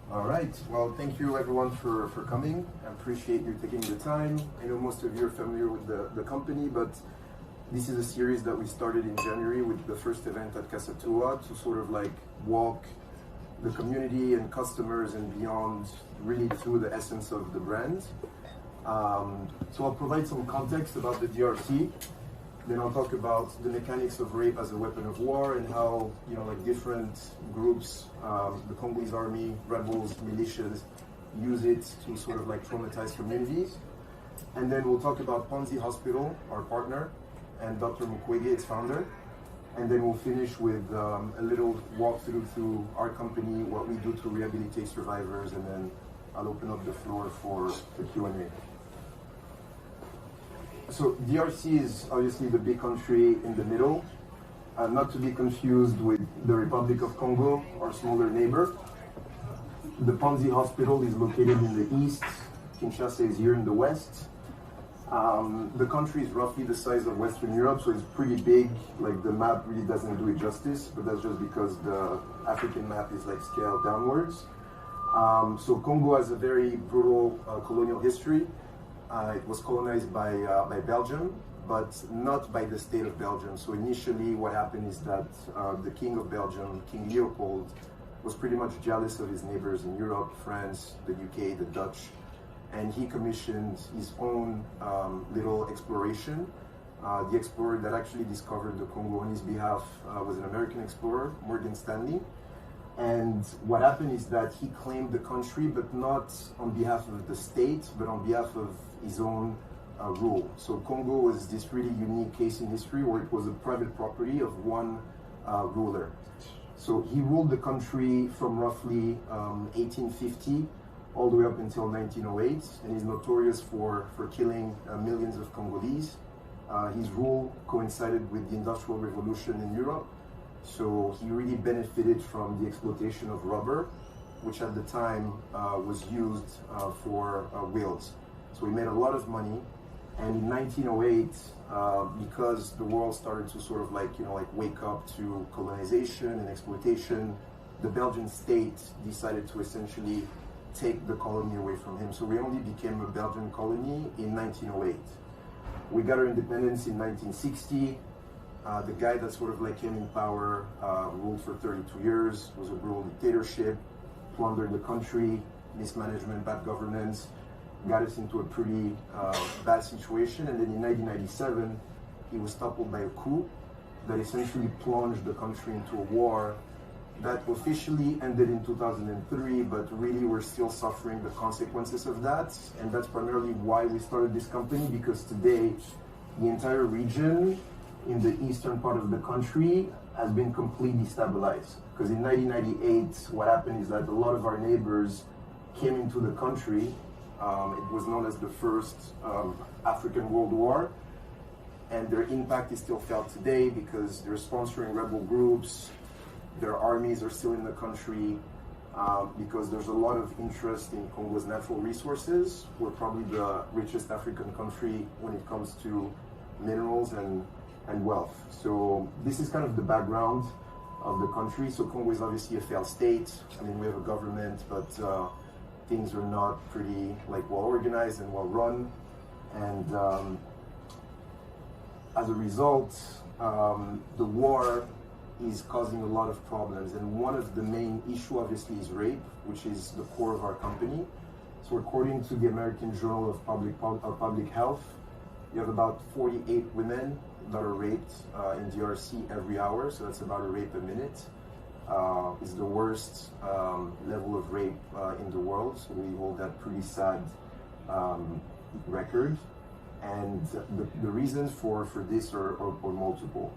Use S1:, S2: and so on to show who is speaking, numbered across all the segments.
S1: All right. Well, thank you everyone for coming. I appreciate you taking the time. I know most of you are familiar with the company, but this is a series that we started in January with the first event at Casa Tua to sort of like walk the community and customers and beyond really through the essence of the brand. So I'll provide some context about the DRC. Then I'll talk about the mechanics of rape as a weapon of war and how, like different groups, the Congolese army, rebels, militias, use it to sort of like traumatize communities. And then we'll talk about Ponzi Hospital, our partner, and Dr. Mukwege, its founder. And then we'll finish with a little walkthrough through our company, what we do to rehabilitate survivors, and then I'll open up the floor for the Q&A. So DRC is obviously the big country in the middle, not to be confused with the Republic of Congo, our smaller neighbor. The Ponzi Hospital is located in the east. Kinshasa is here in the west. The country is roughly the size of Western Europe, so it's pretty big. Like the map really doesn't do it justice, but that's just because the African map is like scaled downwards. So Congo has a very brutal colonial history. It was colonized by Belgium, but not by the state of Belgium. So initially what happened is that the King of Belgium, King Leopold, was pretty much jealous of his neighbors in Europe, France, the UK, the Dutch, and he commissioned his own little exploration. The explorer that actually discovered the Congo on his behalf was an American explorer, Morgan Stanley. And what happened is that he claimed the country, but not on behalf of the state, but on behalf of his own rule. So Congo was this really unique case in history where it was a private property of one ruler. So he ruled the country from roughly 1850 all the way up until 1908, and he's notorious for killing millions of Congolese. His rule coincided with the Industrial Revolution in Europe. So he really benefited from the exploitation of rubber, which at the time was used for wheels. So he made a lot of money. And in 1908, because the world started to sort of like wake up to colonization and exploitation, the Belgian state decided to essentially take the colony away from him. So we only became a Belgian colony in 1908. We got our independence in 1960. The guy that sort of like came in power ruled for 32 years, was a brutal dictatorship, plundered the country, mismanagement, bad governance, got us into a pretty bad situation. And then in 1997, he was toppled by a coup that essentially plunged the country into a war that officially ended in 2003, but really we're still suffering the consequences of that. And that's primarily why we started this company, because today the entire region in the eastern part of the country has been completely stabilized. Because in 1998, what happened is that a lot of our neighbors came into the country. It was known as the first African World War, and their impact is still felt today because they're sponsoring rebel groups. Their armies are still in the country because there's a lot of interest in Congo's natural resources. We're probably the richest African country when it comes to minerals and wealth. So this is kind of the background of the country. So Congo is obviously a failed state. I mean, we have a government, but things are not pretty well organized and well run. And as a result, the war is causing a lot of problems. And one of the main issue obviously is rape, which is the core of our company. So according to the American Journal of Public Health, you have about 48 women that are raped in DRC every hour, so that's about a rape a minute. It's the worst level of rape in the world, so we hold that pretty sad record. And the reasons for this are multiple,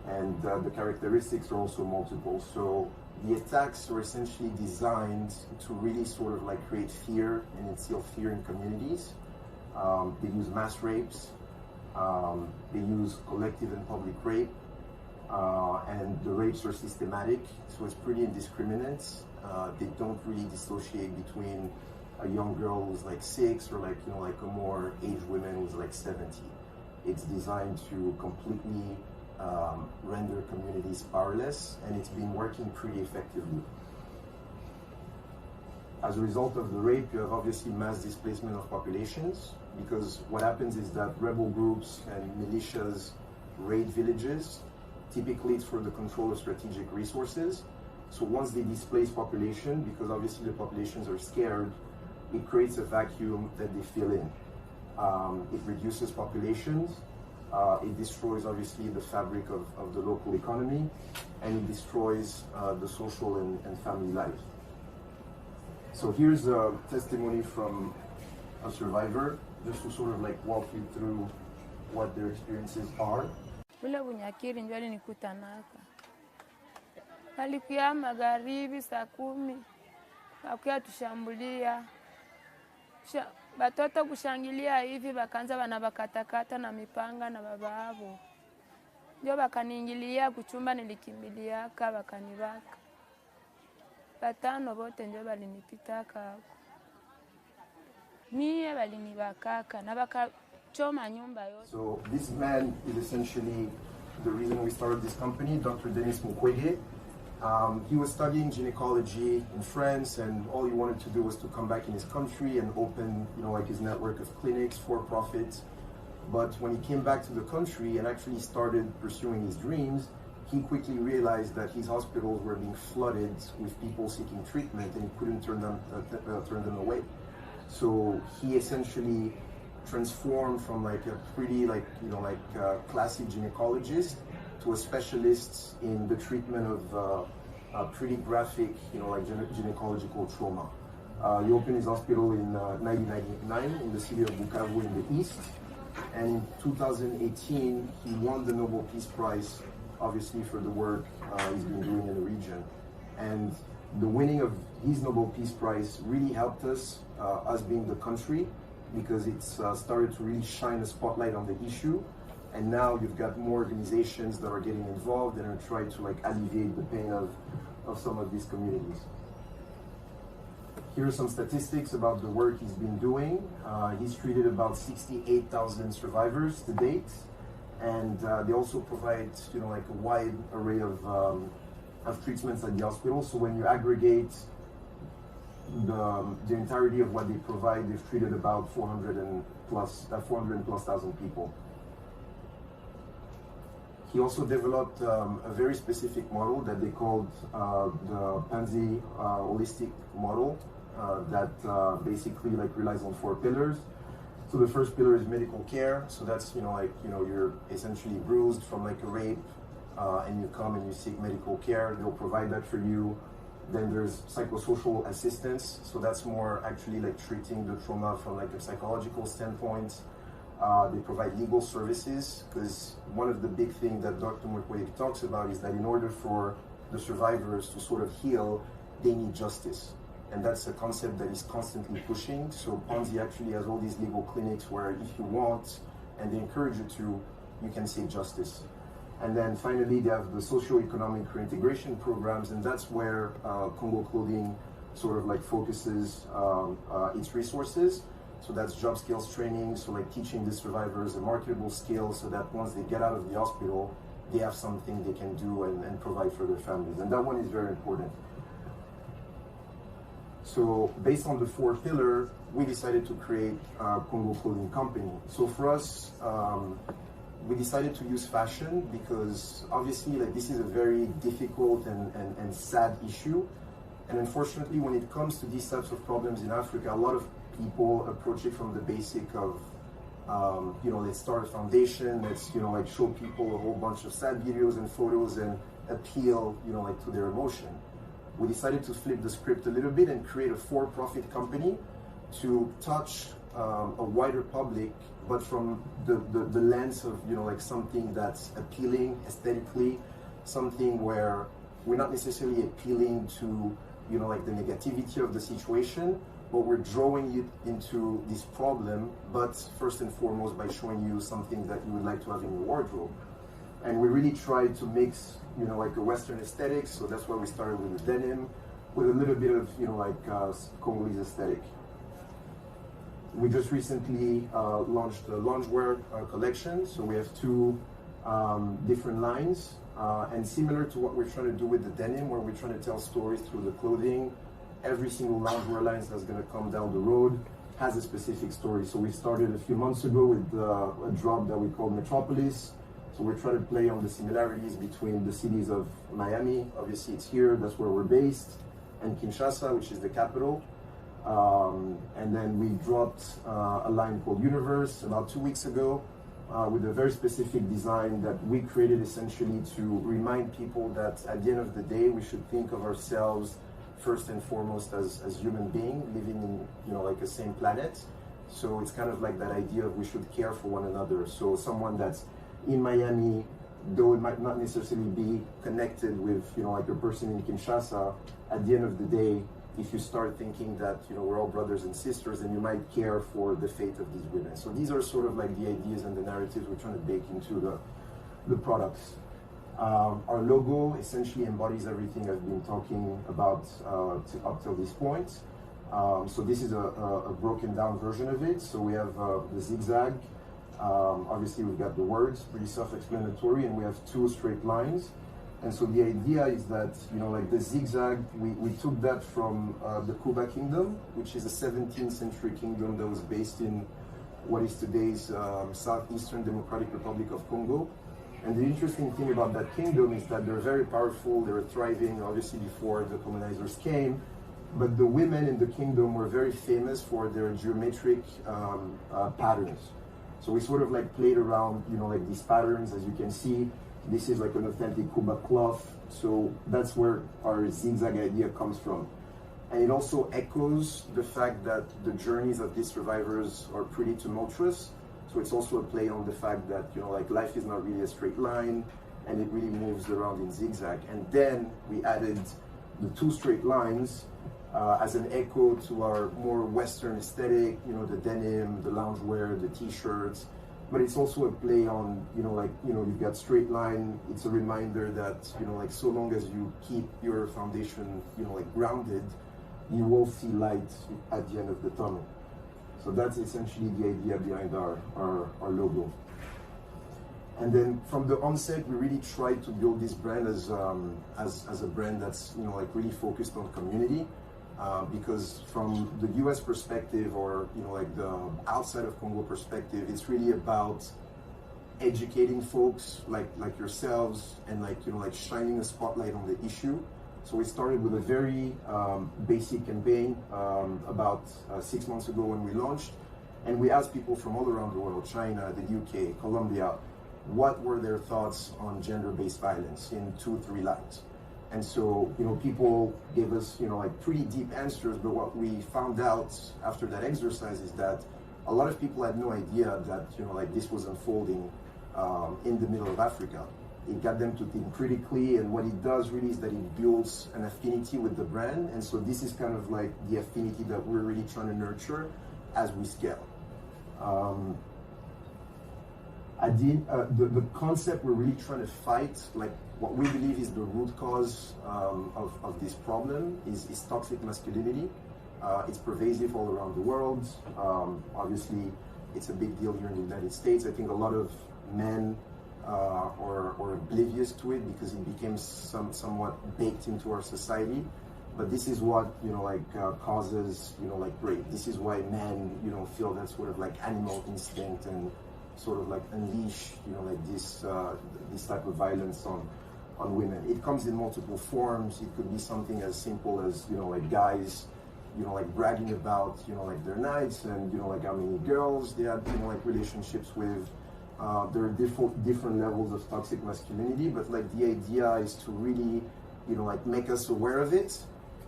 S1: and the characteristics are also multiple. So the attacks are essentially designed to really sort of create fear and instill fear in communities. They use mass rapes. They use collective and public rape, and the rapes are systematic, so it's pretty indiscriminate. They don't really dissociate between a young girl who's 6 or a more aged woman who's 70. It's designed to completely render communities powerless, and it's been working pretty effectively. As a result of the rape, you have obviously mass displacement of populations, because what happens is that rebel groups and militias raid villages. Typically, it's for the control of strategic resources. So once they displace population, because obviously the populations are scared, it creates a vacuum that they fill in. It reduces populations, it destroys obviously the fabric of the local economy, and it destroys the social and family life. So here's a testimony from a survivor, just to sort of like walk you through what their experiences are.
S2: Ule Bunyakiri ndio alinikutanaka. Alikuya magharibi saa 10, akuya tushambulia. Batoto kushangilia hivi bakaanza banabakatakata na mipanga na bababo. Ndio bakaniingilia kuchumba nilikimbiliaka bakanibaka. Batano bote ndio balinipitaka hapo. Mie balinibakaka na bakachoma nyumba yote.
S1: So this man is essentially the reason we started this company, Dr. Denis Mukwege. He was studying gynecology in France, and all he wanted to do was to come back in his country and open, like his network of clinics for profit. But when he came back to the country and actually started pursuing his dreams, he quickly realized that his hospitals were being flooded with people seeking treatment, and he couldn't turn them away. So he essentially transformed from like a pretty classic gynecologist to a specialist in the treatment of pretty graphic, gynecological trauma. He opened his hospital in 1999 in the city of Bukavu in the east, and in 2018 he won the Nobel Peace Prize, obviously for the work he's been doing in the region. And the winning of his Nobel Peace Prize really helped us, us being the country, because it's started to really shine a spotlight on the issue. And now you've got more organizations that are getting involved and are trying to alleviate the pain of some of these communities. Here are some statistics about the work he's been doing. He's treated about 68,000 survivors to date, and they also provide, a wide array of treatments at the hospital. So when you aggregate the entirety of what they provide, they've treated about 400 plus thousand people. He also developed a very specific model that they called the Panzi holistic model that basically relies on 4 pillars. So the first pillar is medical care. So that's you're essentially bruised from a rape, and you come and you seek medical care. They'll provide that for you. Then there's psychosocial assistance. So that's more actually treating the trauma from a psychological standpoint. They provide legal services, because one of the big things that Dr. Mukwege talks about is that in order for the survivors to sort of heal, they need justice. And that's a concept that he's constantly pushing. So Ponzi actually has all these legal clinics where if you want, and they encourage you to, you can seek justice. And then finally, they have the socio-economic reintegration programs, and that's where Congo Clothing sort of focuses its resources. So that's job skills training, so teaching the survivors a marketable skill so that once they get out of the hospital, they have something they can do and provide for their families. And that one is very important. So based on the 4 pillars, we decided to create a Congo Clothing Company. So for us, we decided to use fashion because obviously this is a very difficult and sad issue. And unfortunately, when it comes to these types of problems in Africa, a lot of people approach it from the basic of, let's start a foundation, let's, show people a whole bunch of sad videos and photos and appeal, to their emotion. We decided to flip the script a little bit and create a for-profit company to touch a wider public, but from the lens of, something that's appealing aesthetically, something where we're not necessarily appealing to, the negativity of the situation, but we're drawing you into this problem, but first and foremost by showing you something that you would like to have in your wardrobe. And we really tried to mix, a Western aesthetic, so that's why we started with the denim, with a little bit of, Congolese aesthetic. We just recently launched the loungewear collection, so we have 2 different lines, and similar to what we're trying to do with the denim, where we're trying to tell stories through the clothing every single loungewear line that's going to come down the road has a specific story. So we started a few months ago with a drop that we call Metropolis. So we're trying to play on the similarities between the cities of Miami, obviously it's here, that's where we're based, and Kinshasa, which is the capital. And then we dropped a line called Universe about 2 weeks ago with a very specific design that we created essentially to remind people that at the end of the day, we should think of ourselves first and foremost as human beings living in, you know, like the same planet. So it's kind of like that idea of we should care for one another. So someone that's in Miami, though it might not necessarily be connected with, you know, like a person in Kinshasa, at the end of the day, if you start thinking that, you know, we're all brothers and sisters, then you might care for the fate of these women. So these are sort of like the ideas and the narratives we're trying to bake into the products. Our logo essentially embodies everything I've been talking about up till this point. So this is a broken down version of it. So we have the zigzag. Obviously we've got the words, pretty self-explanatory, and we have 2 straight lines. And so the idea is that, you know, like the zigzag, we took that from the Kuba Kingdom, which is a 17th century kingdom that was based in what is today's southeastern Democratic Republic of Congo. And the interesting thing about that kingdom is that they're very powerful, they were thriving obviously before the colonizers came, but the women in the kingdom were very famous for their geometric patterns. So we sort of like played around, you know, like these patterns. As you can see, this is like an authentic Kuba cloth. So that's where our zigzag idea comes from. And it also echoes the fact that the journeys of these survivors are pretty tumultuous. So it's also a play on the fact that, you know, like life is not really a straight line and it really moves around in zigzag. And then we added the 2 straight lines as an echo to our more Western aesthetic, you know, the denim, the loungewear, the t-shirts, but it's also a play on, you know, like, you know, you've got straight line. It's a reminder that, you know, like so long as you keep your foundation, you know, like grounded, you will see light at the end of the tunnel. So that's essentially the idea behind our logo. And then from the onset, we really tried to build this brand as a brand that's, you know, like really focused on community. Because from the US perspective, or, you know, like the outside of Congo perspective, it's really about educating folks like yourselves and, like, you know, like shining a spotlight on the issue. So we started with a very basic campaign about 6 months ago when we launched, and we asked people from all around the world, China, the UK, Colombia, what were their thoughts on gender-based violence in 2-3 lines. And so, you know, people gave us, you know, like pretty deep answers, but what we found out after that exercise is that a lot of people had no idea that, you know, like this was unfolding in the middle of Africa. It got them to think critically, and what it does really is that it builds an affinity with the brand. And so this is kind of like the affinity that we're really trying to nurture as we scale. The concept we're really trying to fight, like what we believe is the root cause of this problem is toxic masculinity. It's pervasive all around the world. Obviously, it's a big deal here in the United States. I think a lot of men are oblivious to it because it became somewhat baked into our society. But this is what, you know, like causes, you know, like rape. This is why men, you know, feel that sort of like animal instinct and sort of like unleash, you know, like this type of violence on women. It comes in multiple forms. It could be something as simple as, you know, like guys, you know, like bragging about, you know, like their nights and, you know, like how many girls they had, you know, like relationships with. There are different levels of toxic masculinity, but like the idea is to really, you know, like make us aware of it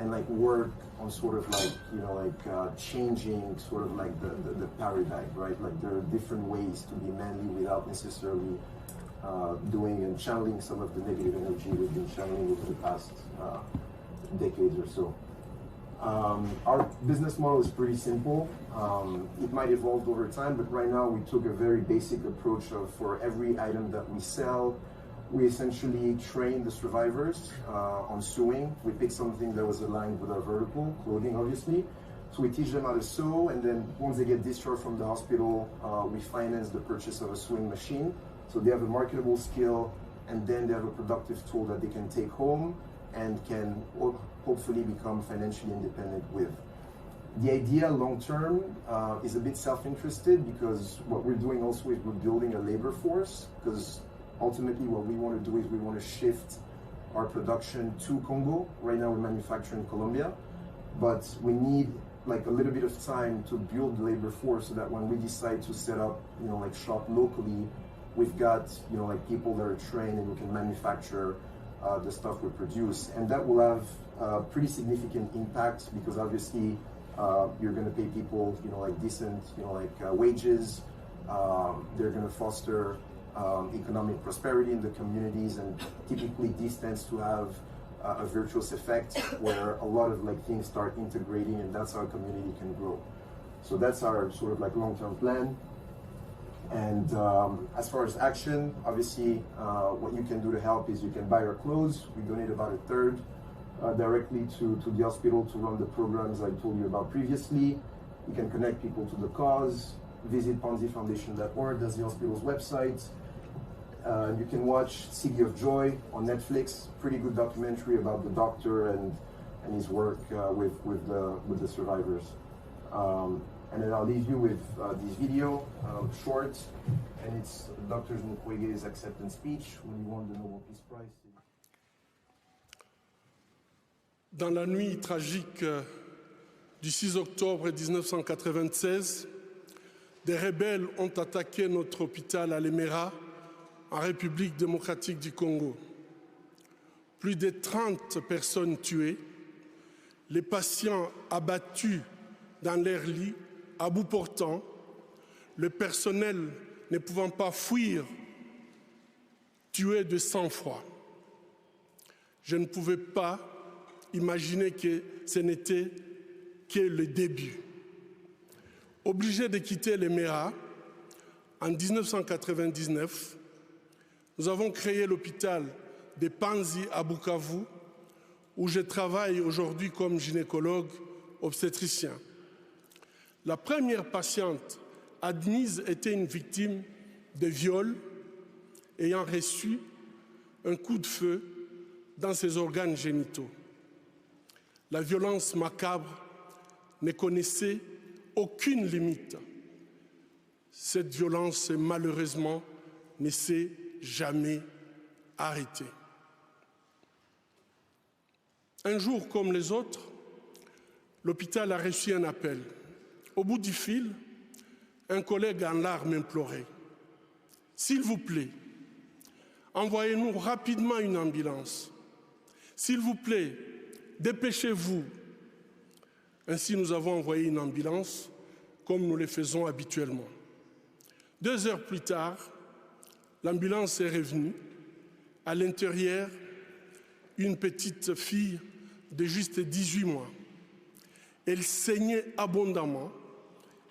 S1: and like work on sort of like, you know, like changing sort of like the paradigm, right? Like there are different ways to be manly without necessarily doing and channeling some of the negative energy we've been channeling over the past decades or so. Our business model is pretty simple. It might evolve over time, but right now we took a very basic approach of, for every item that we sell, we essentially train the survivors on sewing. We picked something that was aligned with our vertical, clothing obviously. So we teach them how to sew, and then once they get discharged from the hospital, we finance the purchase of a sewing machine. So they have a marketable skill, and then they have a productive tool that they can take home and can hopefully become financially independent with. The idea long term is a bit self-interested, because what we're doing also is we're building a labor force, because ultimately what we want to do is we want to shift our production to Congo. Right now we manufacture in Colombia, but we need like a little bit of time to build the labor force so that when we decide to set up, like shop locally, we've got, like people that are trained and we can manufacture the stuff we produce. And that will have a pretty significant impact, because obviously you're going to pay people, like decent, wages. They're going to foster economic prosperity in the communities, and typically these tends to have a virtuous effect where a lot of things start integrating, and that's how a community can grow. So that's our sort of long-term plan. And as far as action, obviously what you can do to help is you can buy our clothes. We donate about a third directly to the hospital to run the programs I told you about previously. You can connect people to the cause. Visit ponzifoundation.org, that's the hospital's website. You can watch City of Joy on Netflix, pretty good documentary about the doctor and his work with the survivors. And then I'll leave you with this video, short, and it's Dr. Mukwege's acceptance speech when he won the Nobel Peace Prize.
S3: Dans la nuit tragique du 6 octobre 1996, des rebelles ont attaqué notre hôpital à Lemera, en République démocratique du Congo. Plus de 30 personnes tuées, les patients abattus dans leurs lits, à bout portant, le personnel ne pouvant pas fuir, tué de sang-froid. Je ne pouvais pas imaginer que ce n'était que le début. Obligé de quitter Lemera, en 1999, nous avons créé l'hôpital de Panzi à Bukavu, où je travaille aujourd'hui comme gynécologue obstétricien. La première patiente admise était une victime de viol ayant reçu un coup de feu dans ses organes génitaux. La violence macabre ne connaissait aucune limite. Cette violence, malheureusement, ne s'est jamais arrêtée. Un jour comme les autres, l'hôpital a reçu un appel. Au bout du fil, un collègue en larmes implorait « S'il vous plaît, envoyez-nous rapidement une ambulance. S'il vous plaît, dépêchez-vous. » Ainsi, nous avons envoyé une ambulance, comme nous le faisons habituellement. 2 heures plus tard, l'ambulance est revenue. À l'intérieur, une petite fille de juste 18 mois. Elle saignait abondamment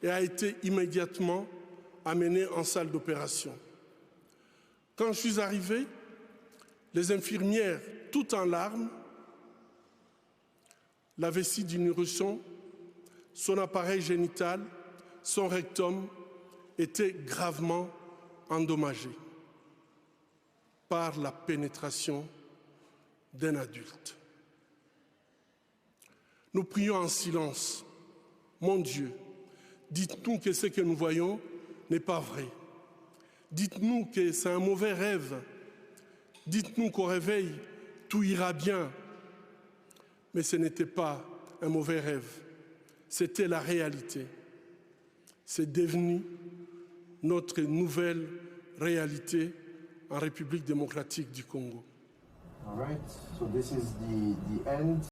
S3: et a été immédiatement amenée en salle d'opération. Quand je suis arrivé, les infirmières, toutes en larmes, la vessie du nourrisson, son appareil génital, son rectum étaient gravement endommagés par la pénétration d'un adulte. Nous prions en silence. Mon Dieu, dites-nous que ce que nous voyons n'est pas vrai. Dites-nous que c'est un mauvais rêve. Dites-nous qu'au réveil, tout ira bien. Mais ce n'était pas un mauvais rêve. C'était la réalité. C'est devenu notre nouvelle réalité en République démocratique du Congo.
S1: All right, so this is the end.